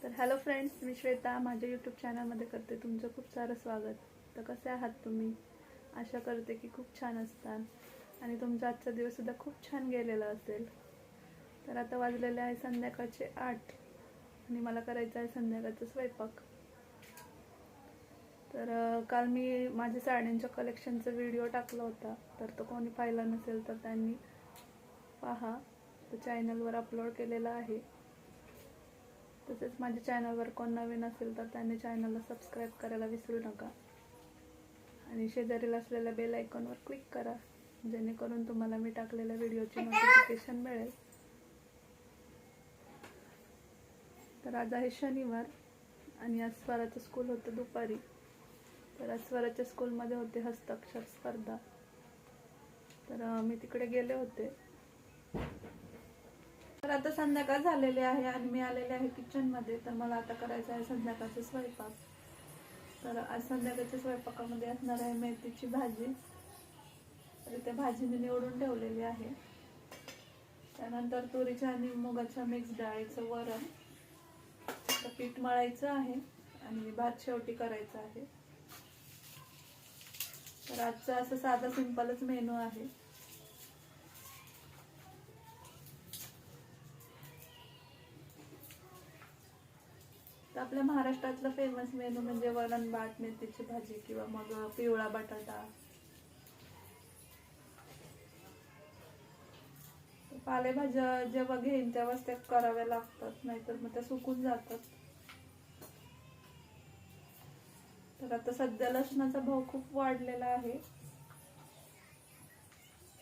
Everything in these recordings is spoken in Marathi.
तर हॅलो फ्रेंड्स, मी श्वेता माझ्या यूट्यूब चॅनलमध्ये करते तुमचं खूप सारं स्वागत. तर कसे आहात तुम्ही? आशा करते की खूप छान असतात आणि तुमचा आजचा दिवससुद्धा खूप छान गेलेला असेल. तर आता वाजलेले आहे संध्याकाळचे 8 आणि मला करायचं आहे संध्याकाळचा स्वयंपाक. तर काल मी माझ्या साड्यांच्या कलेक्शनचा व्हिडिओ टाकला होता, तर तो कोणी पाहिला नसेल तर त्यांनी पहा, तो चॅनलवर अपलोड केलेला आहे. तसेच माझ्या चॅनलवर कोण नवीन असेल तर त्यांनी चॅनलला सबस्क्राईब करायला विसरू नका आणि शेजारील असलेल्या बेल आयकॉनवर क्लिक करा, जेणेकरून तुम्हाला मी टाकलेल्या व्हिडिओची नोटिफिकेशन मिळेल. तर आज आहे शनिवार आणि आज स्वराचं स्कूल होतं दुपारी. तर आज स्वराच्या स्कूलमध्ये होते हस्ताक्षर स्पर्धा. तर मी तिकडे गेले होते. तर आता संध्याकाळ झालेली आहे आणि मी आलेले आहे किचनमध्ये. तर मला आता करायचं आहे संध्याकाळचा स्वयंपाक. तर आज संध्याकाळच्या स्वयंपाकामध्ये असणार आहे मेथीची भाजी. तर त्या भाजी मी निवडून ठेवलेली आहे. त्यानंतर तुरीच्या आणि मुगाच्या मिक्स डाळीचं वरण, पीठ मळायचं आहे आणि भात शेवटी करायचा आहे. तर आजचा असं साधा सिंपलच मेनू आहे. तर आपल्या महाराष्ट्रातला फेमस मेनू म्हणजे वरण भात, मेथीची भाजी किंवा मग पिवळा बटाटा. पालेभाज्या जेव्हा घेईन तेव्हाच त्या कराव्या लागतात, नाहीतर मग त्या सुकून जातात. तर आता सध्या लसणाचा भाव खूप वाढलेला आहे,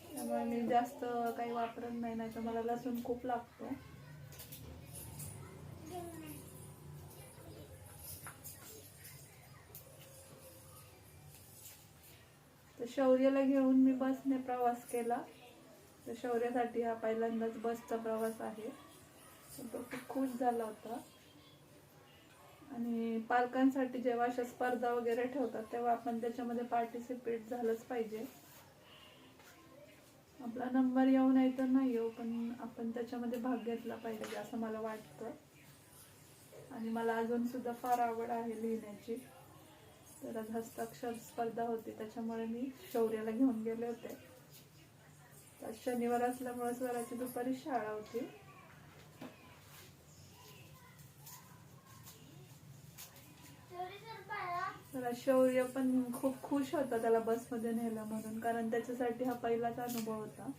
त्यामुळे मी जास्त काही वापरत नाही, नाहीतर मला लसूण खूप लागतो. तर शौर्याला घेऊन मी बसने प्रवास केला. तर शौर्यासाठी हा पहिल्यांदाच बसचा प्रवास आहे. तर तो खूप खुश झाला होता. आणि पालकांसाठी जेव्हा अशा स्पर्धा वगैरे ठेवतात तेव्हा आपण त्याच्यामध्ये पार्टिसिपेट झालंच पाहिजे. आपला नंबर येऊ नाही तर नाही येऊ, पण आपण त्याच्यामध्ये भाग घेतला पाहिजे असं मला वाटतं. आणि मला अजून सुद्धा फार आवड आहे लिहिण्याची. तर आज हस्ताक्षर स्पर्धा होती, त्याच्यामुळे मी शौर्याला घेऊन गेले होते. आज शनिवार असल्यामुळे स्वराची दुपारी शाळा होती. तर शौर्य पण खूप खुश होता त्याला बसमध्ये नेलं म्हणून, कारण त्याच्यासाठी हा पहिलाच अनुभव होता.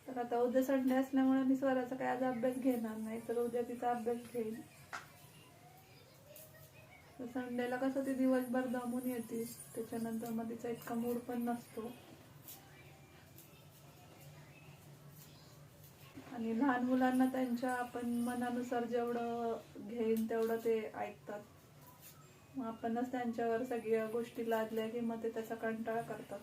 तर आता उद्या संडे असल्यामुळे मी स्वराचा काही आज अभ्यास घेणार नाही, तर उद्या तिचा अभ्यास घेईन. तर संडेला कसं ती दिवसभर दमून येते, त्याच्यानंतर मग तिचा इतका मूड पण नसतो. आणि लहान मुलांना त्यांच्या आपण मनानुसार जेवढं घेईन तेवढं ते ऐकतात. मग आपणच त्यांच्यावर सगळ्या गोष्टी लादल्या की मग ते त्याचा कंटाळा करतात.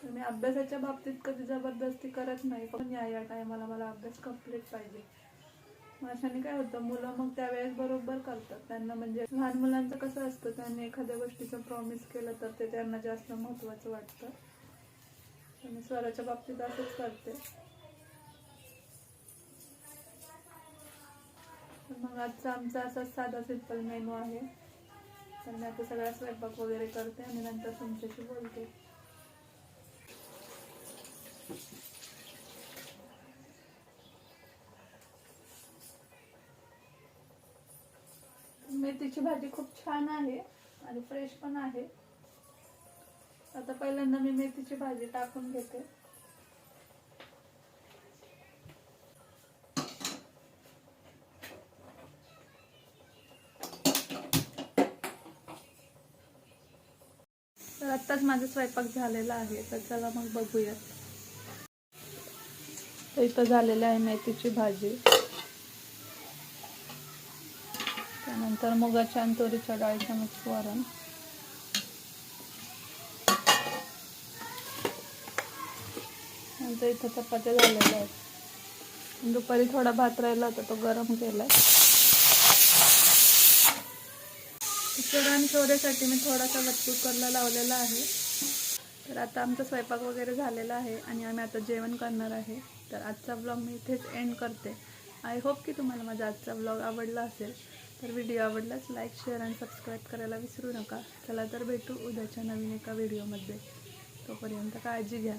मी अभ्यासाच्या बाबतीत कधी जबरदस्ती करत नाही, पण या टायमाला मला अभ्यास कंप्लीट पाहिजे. अशाने काय होतं, मुलं मग त्यावेळेस बरोबर करतात. त्यांना म्हणजे लहान मुलांचं कसं असतं, त्यांनी एखाद्या गोष्टीचं प्रॉमिस केलं तर ते त्यांना जास्त महत्त्वाचं वाटतं. मी स्वराच्या बाबतीत असंच करते. मग आजचा आमचा असा साधा सिंपल मेनू आहे. तर मी आता सगळा स्वयंपाक वगैरे करते आणि नंतर तुमच्याशी बोलते. मेथीची भाजी खूप छान आहे आणि फ्रेश पण आहे. आता पहिल्यांदा मी मेथीची भाजी टाकून घेते. तर आत्ताच माझा स्वयंपाक झालेला आहे, तर चला मग बघूयात. तर इथं झालेली आहे मेथीची भाजी. त्यानंतर मुगाच्या आणि तुरीच्या डाळीचं मिक्स वरण. नंतर इथं चपात्या झालेल्या आहेत. दुपारी थोडा भात राहिला होता, तो गरम केलाय. मिस्टर शौर्यासाठी मी थोडासा वट कुकरला लावलेला आहे. तर आता आमचा स्वयंपाक वगैरे झालेला आहे आणि आम्ही आता जेवण करणार आहे. तर आजचा ब्लॉग मी इथेच एंड करते. आय होप की तुम्हाला माझा आजचा ब्लॉग आवडला असेल. तर व्हिडिओ आवडल्यास लाईक, शेअर आणि सबस्क्राईब करायला विसरू नका. चला तर भेटू उद्याच्या नवीन एका व्हिडिओमध्ये. तोपर्यंत काळजी घ्या.